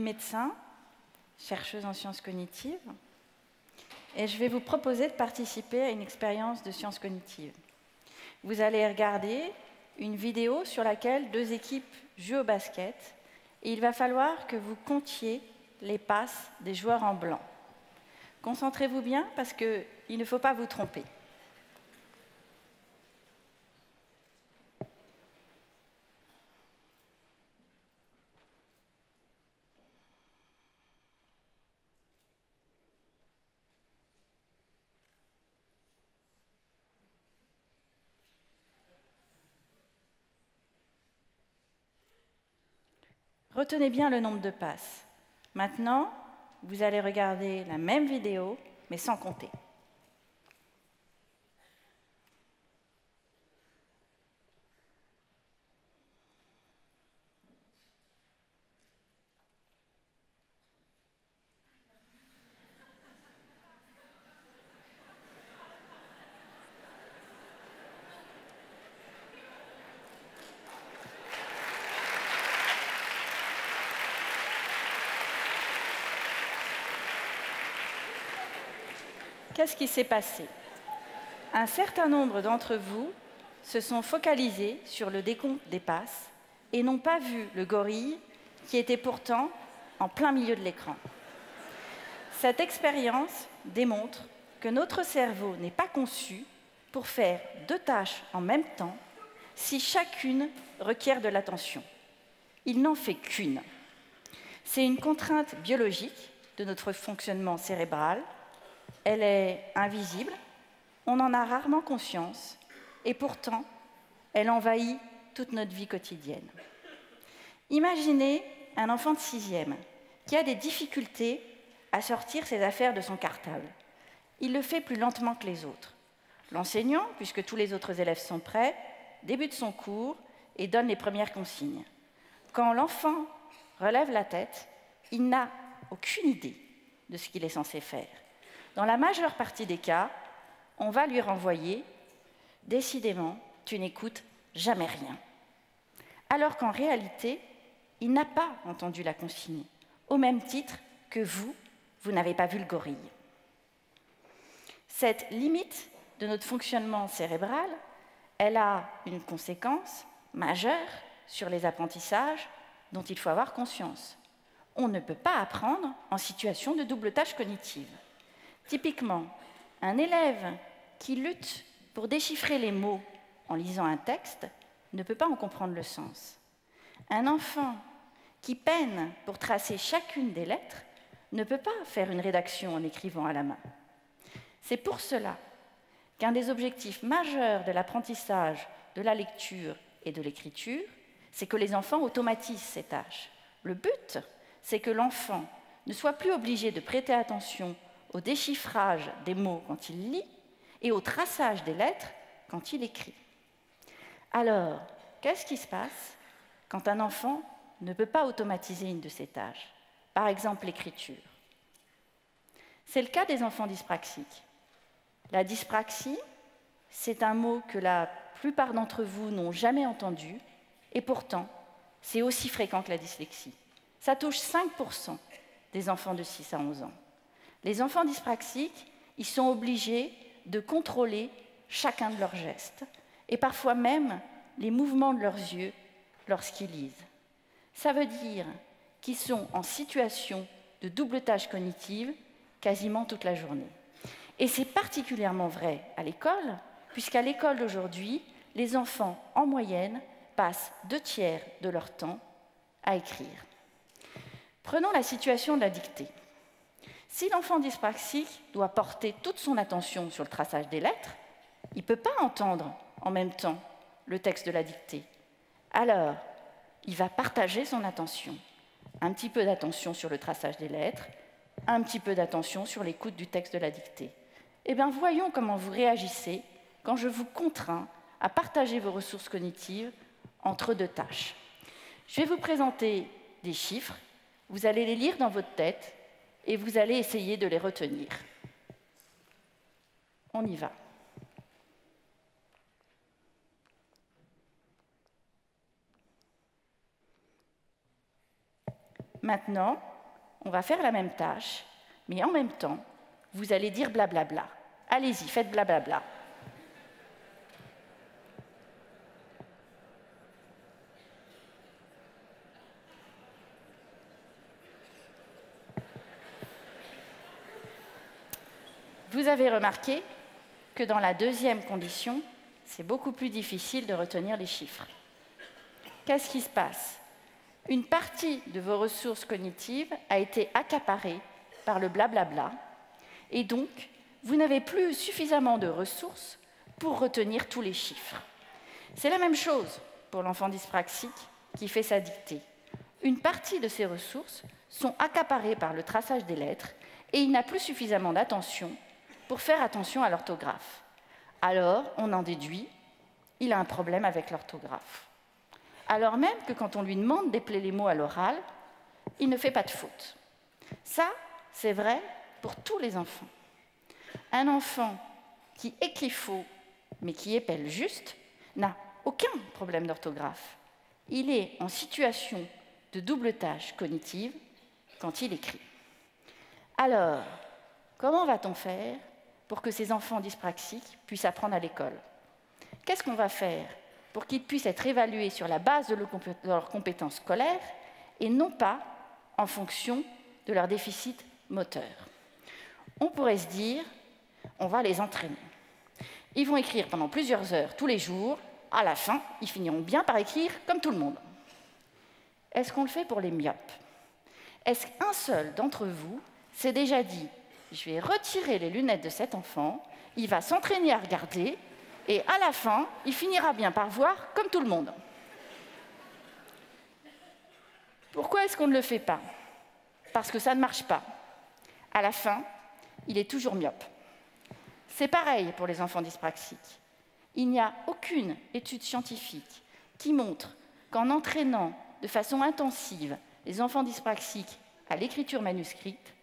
médecin, chercheuse en sciences cognitives, et je vais vous proposer de participer à une expérience de sciences cognitives. Vous allez regarder une vidéo sur laquelle deux équipes jouent au basket, et il va falloir que vous comptiez les passes des joueurs en blanc. Concentrez-vous bien parce qu'il ne faut pas vous tromper. Retenez bien le nombre de passes. Maintenant, vous allez regarder la même vidéo, mais sans compter. Qu'est-ce qui s'est passé? Un certain nombre d'entre vous se sont focalisés sur le décompte des passes et n'ont pas vu le gorille qui était pourtant en plein milieu de l'écran. Cette expérience démontre que notre cerveau n'est pas conçu pour faire deux tâches en même temps si chacune requiert de l'attention. Il n'en fait qu'une. C'est une contrainte biologique de notre fonctionnement cérébral. Elle est invisible, on en a rarement conscience, et pourtant, elle envahit toute notre vie quotidienne. Imaginez un enfant de 6e qui a des difficultés à sortir ses affaires de son cartable. Il le fait plus lentement que les autres. L'enseignant, puisque tous les autres élèves sont prêts, débute son cours et donne les premières consignes. Quand l'enfant relève la tête, il n'a aucune idée de ce qu'il est censé faire. Dans la majeure partie des cas, on va lui renvoyer « Décidément, tu n'écoutes jamais rien ». Alors qu'en réalité, il n'a pas entendu la consigne, au même titre que vous n'avez pas vu le gorille. Cette limite de notre fonctionnement cérébral, elle a une conséquence majeure sur les apprentissages dont il faut avoir conscience. On ne peut pas apprendre en situation de double tâche cognitive. Typiquement, un élève qui lutte pour déchiffrer les mots en lisant un texte ne peut pas en comprendre le sens. Un enfant qui peine pour tracer chacune des lettres ne peut pas faire une rédaction en écrivant à la main. C'est pour cela qu'un des objectifs majeurs de l'apprentissage de la lecture et de l'écriture, c'est que les enfants automatisent ces tâches. Le but, c'est que l'enfant ne soit plus obligé de prêter attention au déchiffrage des mots quand il lit et au traçage des lettres quand il écrit. Alors, qu'est-ce qui se passe quand un enfant ne peut pas automatiser une de ces tâches? Par exemple, l'écriture. C'est le cas des enfants dyspraxiques. La dyspraxie, c'est un mot que la plupart d'entre vous n'ont jamais entendu, et pourtant, c'est aussi fréquent que la dyslexie. Ça touche 5% des enfants de 6 à 11 ans. Les enfants dyspraxiques, ils sont obligés de contrôler chacun de leurs gestes, et parfois même les mouvements de leurs yeux lorsqu'ils lisent. Ça veut dire qu'ils sont en situation de double tâche cognitive quasiment toute la journée. Et c'est particulièrement vrai à l'école, puisqu'à l'école d'aujourd'hui, les enfants, en moyenne, passent 2/3 de leur temps à écrire. Prenons la situation de la dictée. Si l'enfant dyspraxique doit porter toute son attention sur le traçage des lettres, il ne peut pas entendre en même temps le texte de la dictée. Alors, il va partager son attention. Un petit peu d'attention sur le traçage des lettres, un petit peu d'attention sur l'écoute du texte de la dictée. Eh bien, voyons comment vous réagissez quand je vous contrains à partager vos ressources cognitives entre deux tâches. Je vais vous présenter des chiffres, vous allez les lire dans votre tête et vous allez essayer de les retenir. On y va. Maintenant, on va faire la même tâche, mais en même temps, vous allez dire blablabla. Allez-y, faites blablabla. Vous avez remarqué que dans la deuxième condition, c'est beaucoup plus difficile de retenir les chiffres. Qu'est-ce qui se passe? Une partie de vos ressources cognitives a été accaparée par le blablabla, et donc vous n'avez plus suffisamment de ressources pour retenir tous les chiffres. C'est la même chose pour l'enfant dyspraxique qui fait sa dictée. Une partie de ses ressources sont accaparées par le traçage des lettres et il n'a plus suffisamment d'attention pour faire attention à l'orthographe. Alors, on en déduit, il a un problème avec l'orthographe. Alors même que quand on lui demande d'épeler les mots à l'oral, il ne fait pas de faute. Ça, c'est vrai pour tous les enfants. Un enfant qui écrit faux, mais qui épelle juste, n'a aucun problème d'orthographe. Il est en situation de double tâche cognitive quand il écrit. Alors, comment va-t-on faire pour que ces enfants dyspraxiques puissent apprendre à l'école? Qu'est-ce qu'on va faire pour qu'ils puissent être évalués sur la base de leurs compétences scolaires et non pas en fonction de leur déficit moteur? On pourrait se dire, on va les entraîner. Ils vont écrire pendant plusieurs heures tous les jours. À la fin, ils finiront bien par écrire comme tout le monde. Est-ce qu'on le fait pour les myopes? Est-ce qu'un seul d'entre vous s'est déjà dit « Je vais retirer les lunettes de cet enfant, il va s'entraîner à regarder, et à la fin, il finira bien par voir comme tout le monde ». Pourquoi est-ce qu'on ne le fait pas? Parce que ça ne marche pas. À la fin, il est toujours myope. C'est pareil pour les enfants dyspraxiques. Il n'y a aucune étude scientifique qui montre qu'en entraînant de façon intensive les enfants dyspraxiques à l'écriture manuscrite,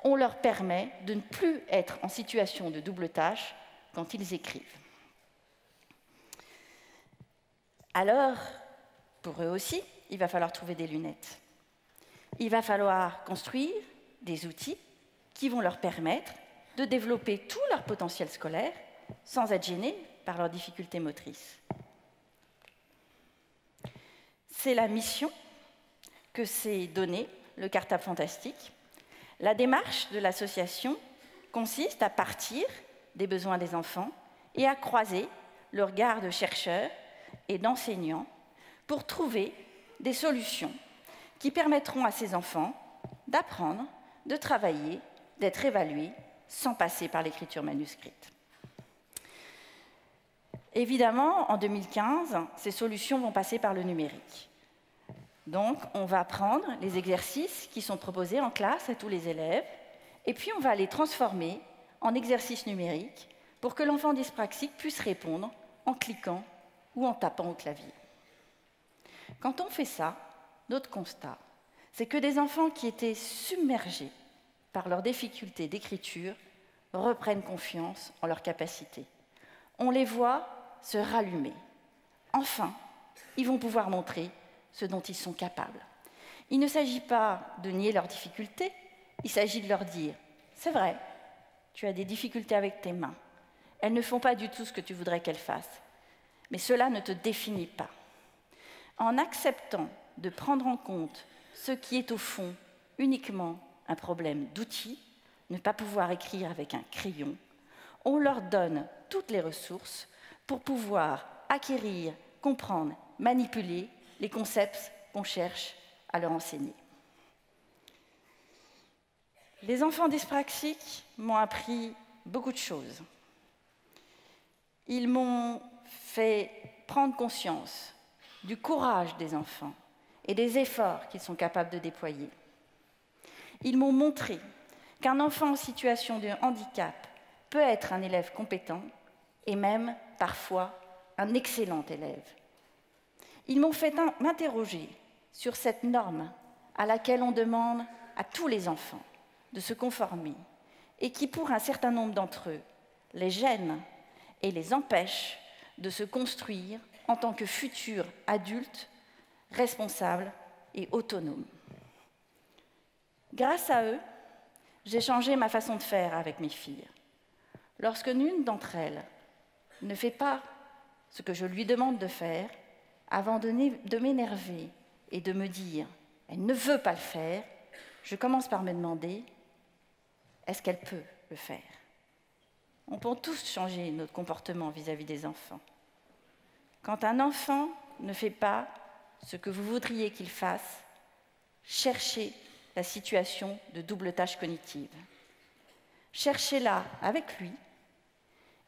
on leur permet de ne plus être en situation de double tâche quand ils écrivent. Alors, pour eux aussi, il va falloir trouver des lunettes. Il va falloir construire des outils qui vont leur permettre de développer tout leur potentiel scolaire sans être gênés par leurs difficultés motrices. C'est la mission que s'est donnée le Cartable Fantastique. La démarche de l'association consiste à partir des besoins des enfants et à croiser le regard de chercheurs et d'enseignants pour trouver des solutions qui permettront à ces enfants d'apprendre, de travailler, d'être évalués sans passer par l'écriture manuscrite. Évidemment, en 2015, ces solutions vont passer par le numérique. Donc, on va prendre les exercices qui sont proposés en classe à tous les élèves, et puis on va les transformer en exercices numériques pour que l'enfant dyspraxique puisse répondre en cliquant ou en tapant au clavier. Quand on fait ça, notre constat, c'est que des enfants qui étaient submergés par leurs difficultés d'écriture reprennent confiance en leurs capacités. On les voit se rallumer. Enfin, ils vont pouvoir montrer ce dont ils sont capables. Il ne s'agit pas de nier leurs difficultés, il s'agit de leur dire « C'est vrai, tu as des difficultés avec tes mains. Elles ne font pas du tout ce que tu voudrais qu'elles fassent, mais cela ne te définit pas. » En acceptant de prendre en compte ce qui est au fond uniquement un problème d'outils, ne pas pouvoir écrire avec un crayon, on leur donne toutes les ressources pour pouvoir acquérir, comprendre, manipuler les concepts qu'on cherche à leur enseigner. Les enfants dyspraxiques m'ont appris beaucoup de choses. Ils m'ont fait prendre conscience du courage des enfants et des efforts qu'ils sont capables de déployer. Ils m'ont montré qu'un enfant en situation de handicap peut être un élève compétent et même, parfois, un excellent élève. Ils m'ont fait m'interroger sur cette norme à laquelle on demande à tous les enfants de se conformer et qui, pour un certain nombre d'entre eux, les gêne et les empêche de se construire en tant que futurs adultes responsables et autonomes. Grâce à eux, j'ai changé ma façon de faire avec mes filles. Lorsque l'une d'entre elles ne fait pas ce que je lui demande de faire, avant de m'énerver et de me dire « elle ne veut pas le faire », je commence par me demander « est-ce qu'elle peut le faire ?» On peut tous changer notre comportement vis-à-vis des enfants. Quand un enfant ne fait pas ce que vous voudriez qu'il fasse, cherchez la situation de double tâche cognitive. Cherchez-la avec lui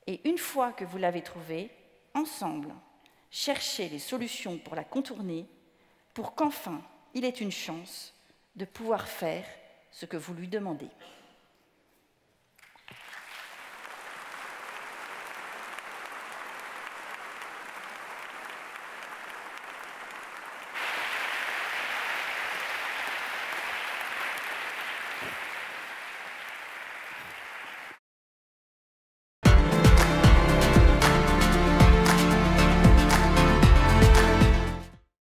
et une fois que vous l'avez trouvée, ensemble, cherchez les solutions pour la contourner pour qu'enfin il ait une chance de pouvoir faire ce que vous lui demandez.